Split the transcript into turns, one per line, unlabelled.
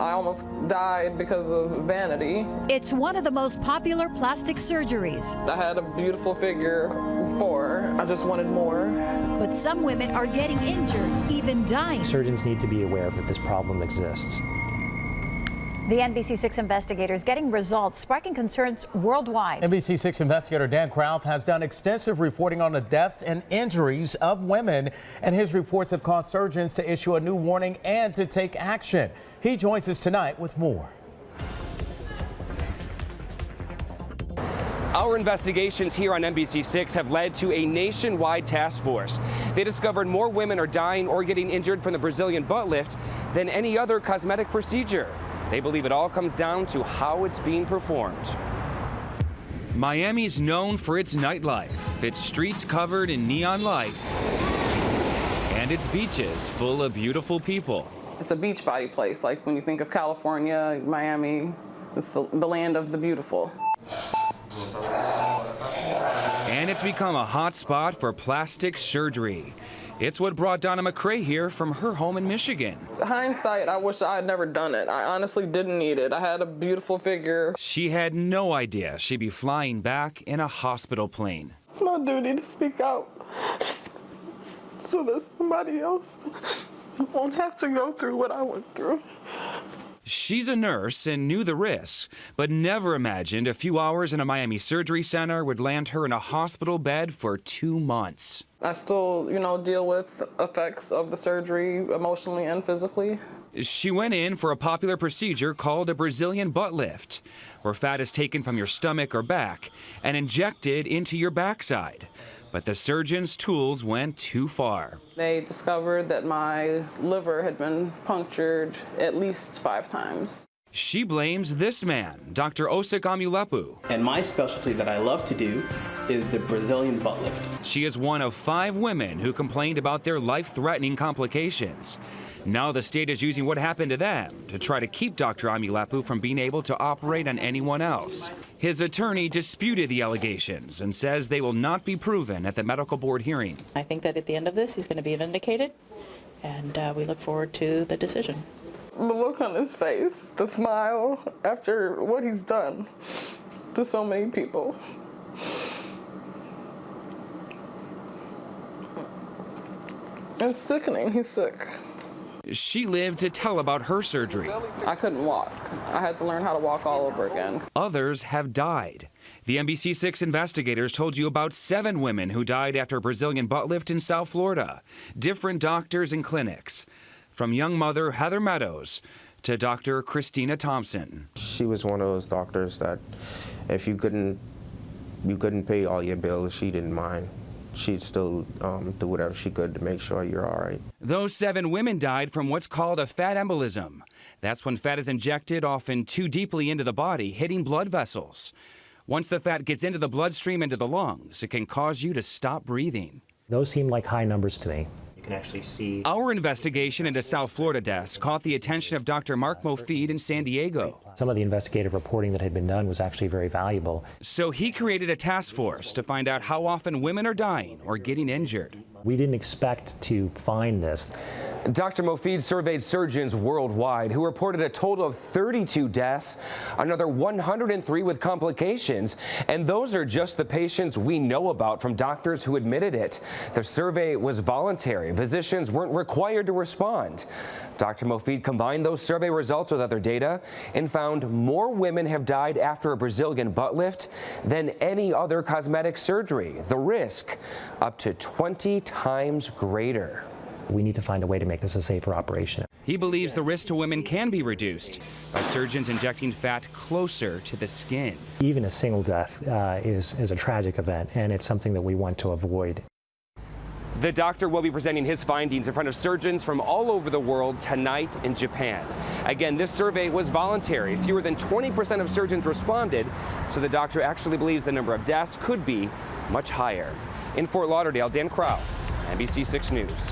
I almost died because of vanity.
It's one of the most popular plastic surgeries.
I had a beautiful figure before. I just wanted more.
But some women are getting injured, even dying.
Surgeons need to be aware that this problem exists.
The NBC6 investigators getting results sparking concerns worldwide.
NBC6 investigator Dan Kraut has done extensive reporting on the deaths and injuries of women, and his reports have caused surgeons to issue a new warning and to take action. He joins us tonight with more.
Our investigations here on NBC6 have led to a nationwide task force. They discovered more women are dying or getting injured from the Brazilian butt lift than any other cosmetic procedure. They believe it all comes down to how it's being performed.
Miami's known for its nightlife, its streets covered in neon lights, and its beaches full of beautiful people.
It's a beach body place. Like when you think of California, Miami, it's the land of the beautiful.
And it's become a hot spot for plastic surgery. It's what brought Donna McCrae here from her home in Michigan.
Hindsight, I wish I had never done it. I honestly didn't need it. I had a beautiful figure.
She had no idea she'd be flying back in a hospital plane.
It's my duty to speak out so that somebody else won't have to go through what I went through.
She's a nurse and knew the risks, but never imagined a few hours in a Miami surgery center would land her in a hospital bed for 2 months.
I still, deal with effects of the surgery emotionally and physically.
She went in for a popular procedure called a Brazilian butt lift, where fat is taken from your stomach or back and injected into your backside. But the surgeon's tools went too far.
They discovered that my liver had been punctured at least 5 times.
She blames this man, Dr. Osik Amulepu.
And my specialty that I love to do is the Brazilian butt lift.
She is one of 5 women who complained about their life-threatening complications. Now the state is using what happened to them to try to keep Dr. Amulepu from being able to operate on anyone else. His attorney disputed the allegations and says they will not be proven at the medical board hearing.
I think that at the end of this, he's going to be vindicated, and we look forward to the decision.
The look on his face, the smile after what he's done to so many people. It's sickening. He's sick.
She lived to tell about her surgery.
I couldn't walk. I had to learn how to walk all over again.
Others have died. The NBC6 investigators told you about 7 women who died after a Brazilian butt lift in South Florida. Different doctors and clinics. From young mother Heather Meadows to Dr. Christina Thompson.
She was one of those doctors that if you couldn't pay all your bills, she didn't mind. She'd still do whatever she could to make sure you're all right.
Those 7 women died from what's called a fat embolism. That's when fat is injected often too deeply into the body, hitting blood vessels. Once the fat gets into the bloodstream, into the lungs, it can cause you to stop breathing.
Those seem like high numbers to me. You can actually see.
Our investigation into South Florida deaths caught the attention of Dr. Mark Mofid in San Diego.
Some of the investigative reporting that had been done was actually very valuable.
So he created a task force to find out how often women are dying or getting injured.
We didn't expect to find this.
Dr. Mofid surveyed surgeons worldwide who reported a total of 32 deaths, another 103 with complications, and those are just the patients we know about from doctors who admitted it. The survey was voluntary. Physicians weren't required to respond. Dr. Mofid combined those survey results with other data and found more women have died after a Brazilian butt lift than any other cosmetic surgery. The risk up to 20 times greater.
We need to find a way to make this a safer operation.
He believes the risk to women can be reduced by surgeons injecting fat closer to the skin.
Even a single death is a tragic event, and it's something that we want to avoid.
The doctor will be presenting his findings in front of surgeons from all over the world tonight in Japan. Again, this survey was voluntary. Fewer than 20% of surgeons responded, so the doctor actually believes the number of deaths could be much higher. In Fort Lauderdale, Dan Kraut, NBC6 News.